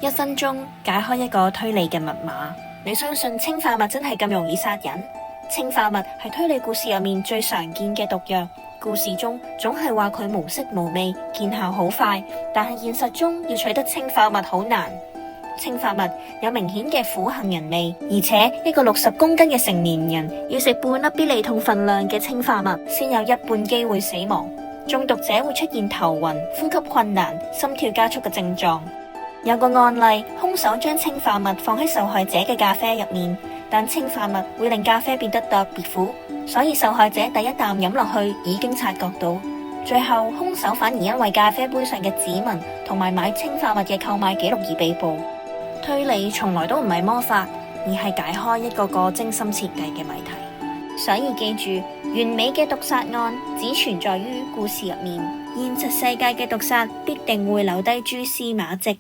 1分鐘解開一個推理嘅密碼。你相信氰化物真係咁容易殺人？氰化物係推理故事入面最常見嘅毒藥，故事中總係話佢無色無味，見效好快，但係現實中要取得氰化物好難。氰化物有明顯嘅苦杏仁味，而且一個60公斤嘅成年人要食半粒必理痛份量嘅氰化物，先有一半機會死亡。中毒者會出現頭暈、呼吸困難、心跳加速嘅症狀。有個案例，兇手將氰化物放喺受害者嘅咖啡入面，但氰化物會令咖啡變得特別苦，所以受害者第一啖飲落去已經察覺到。最後兇手反而因為咖啡杯上嘅指紋同埋買氰化物嘅購買記錄而被捕。推理從來都唔係魔法，而係解開一個個精心設計嘅謎題。所以記住，完美嘅毒殺案只存在於故事入面，現實世界嘅毒殺必定會留低蛛絲馬跡。